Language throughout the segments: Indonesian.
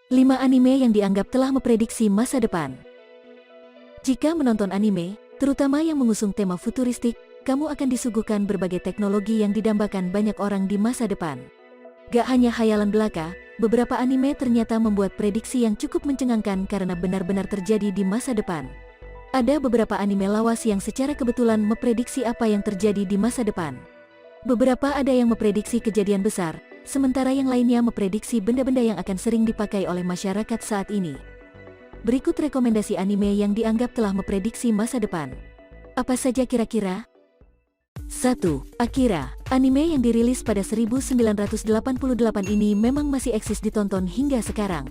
5 anime yang dianggap telah memprediksi masa depan. Jika menonton anime, terutama yang mengusung tema futuristik, kamu akan disuguhkan berbagai teknologi yang didambakan banyak orang di masa depan. Gak hanya khayalan belaka, beberapa anime ternyata membuat prediksi yang cukup mencengangkan karena benar-benar terjadi di masa depan. Ada beberapa anime lawas yang secara kebetulan memprediksi apa yang terjadi di masa depan. Beberapa ada yang memprediksi kejadian besar, sementara yang lainnya memprediksi benda-benda yang akan sering dipakai oleh masyarakat saat ini. Berikut rekomendasi anime yang dianggap telah memprediksi masa depan. Apa saja kira-kira? 1. Akira. Anime yang dirilis pada 1988 ini memang masih eksis ditonton hingga sekarang.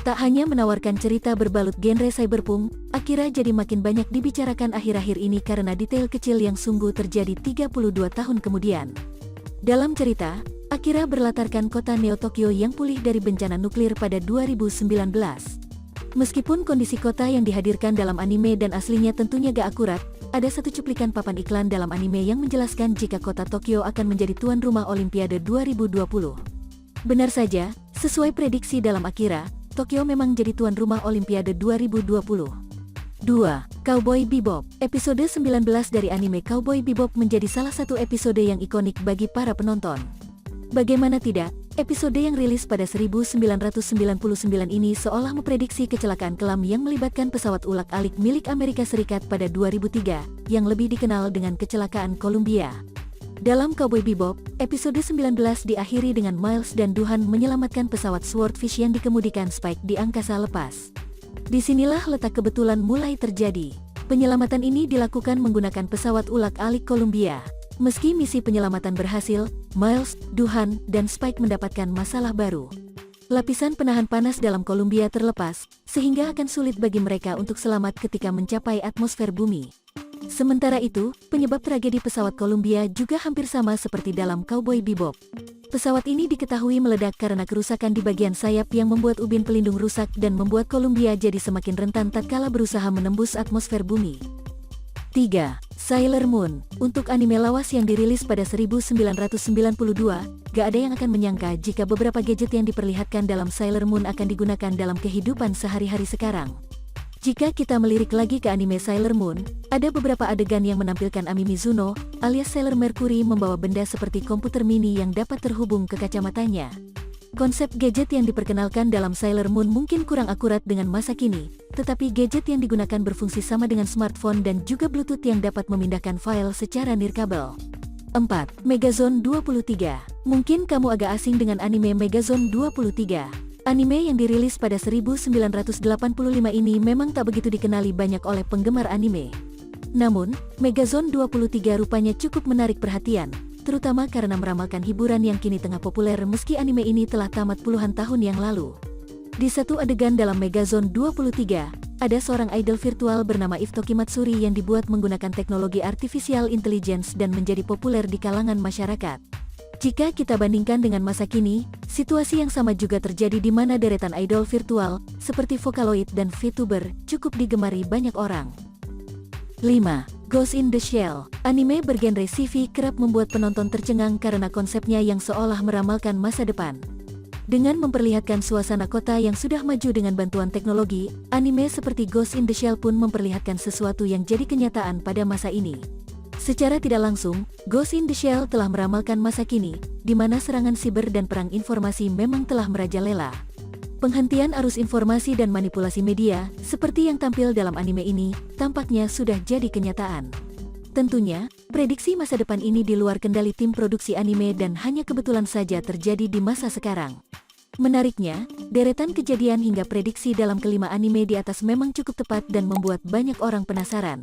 Tak hanya menawarkan cerita berbalut genre cyberpunk, Akira jadi makin banyak dibicarakan akhir-akhir ini karena detail kecil yang sungguh terjadi 32 tahun kemudian. Dalam cerita, Akira berlatarkan kota Neo Tokyo yang pulih dari bencana nuklir pada 2019. Meskipun kondisi kota yang dihadirkan dalam anime dan aslinya tentunya gak akurat, ada satu cuplikan papan iklan dalam anime yang menjelaskan jika kota Tokyo akan menjadi tuan rumah Olimpiade 2020. Benar saja, sesuai prediksi dalam Akira, Tokyo memang jadi tuan rumah Olimpiade 2020. 2. Cowboy Bebop. Episode 19 dari anime Cowboy Bebop menjadi salah satu episode yang ikonik bagi para penonton. Bagaimana tidak, episode yang rilis pada 1999 ini seolah memprediksi kecelakaan kelam yang melibatkan pesawat ulak-alik milik Amerika Serikat pada 2003, yang lebih dikenal dengan kecelakaan Columbia. Dalam Cowboy Bebop, episode 19 diakhiri dengan Miles dan Duhan menyelamatkan pesawat Swordfish yang dikemudikan Spike di angkasa lepas. Disinilah letak kebetulan mulai terjadi. Penyelamatan ini dilakukan menggunakan pesawat ulak-alik Columbia. Meski misi penyelamatan berhasil, Miles, Duhan, dan Spike mendapatkan masalah baru. Lapisan penahan panas dalam Columbia terlepas, sehingga akan sulit bagi mereka untuk selamat ketika mencapai atmosfer bumi. Sementara itu, penyebab tragedi pesawat Columbia juga hampir sama seperti dalam Cowboy Bebop. Pesawat ini diketahui meledak karena kerusakan di bagian sayap yang membuat ubin pelindung rusak dan membuat Columbia jadi semakin rentan tatkala berusaha menembus atmosfer bumi. 3. Sailor Moon. Untuk anime lawas yang dirilis pada 1992, gak ada yang akan menyangka jika beberapa gadget yang diperlihatkan dalam Sailor Moon akan digunakan dalam kehidupan sehari-hari sekarang. Jika kita melirik lagi ke anime Sailor Moon, ada beberapa adegan yang menampilkan Ami Mizuno, alias Sailor Mercury membawa benda seperti komputer mini yang dapat terhubung ke kacamatanya. Konsep gadget yang diperkenalkan dalam Sailor Moon mungkin kurang akurat dengan masa kini, tetapi gadget yang digunakan berfungsi sama dengan smartphone dan juga Bluetooth yang dapat memindahkan file secara nirkabel. 4. Megazone 23. Mungkin kamu agak asing dengan anime Megazone 23. Anime yang dirilis pada 1985 ini memang tak begitu dikenali banyak oleh penggemar anime. Namun, Megazone 23 rupanya cukup menarik perhatian, terutama karena meramalkan hiburan yang kini tengah populer meski anime ini telah tamat puluhan tahun yang lalu. Di satu adegan dalam Megazone 23, ada seorang idol virtual bernama Iftoki Matsuri yang dibuat menggunakan teknologi artificial intelligence dan menjadi populer di kalangan masyarakat. Jika kita bandingkan dengan masa kini, situasi yang sama juga terjadi di mana deretan idol virtual, seperti Vocaloid dan VTuber, cukup digemari banyak orang. 5. Ghost in the Shell. Anime bergenre sci-fi kerap membuat penonton tercengang karena konsepnya yang seolah meramalkan masa depan. Dengan memperlihatkan suasana kota yang sudah maju dengan bantuan teknologi, anime seperti Ghost in the Shell pun memperlihatkan sesuatu yang jadi kenyataan pada masa ini. Secara tidak langsung, Ghost in the Shell telah meramalkan masa kini, di mana serangan siber dan perang informasi memang telah merajalela. Penghentian arus informasi dan manipulasi media, seperti yang tampil dalam anime ini, tampaknya sudah jadi kenyataan. Tentunya, prediksi masa depan ini di luar kendali tim produksi anime dan hanya kebetulan saja terjadi di masa sekarang. Menariknya, deretan kejadian hingga prediksi dalam kelima anime di atas memang cukup tepat dan membuat banyak orang penasaran.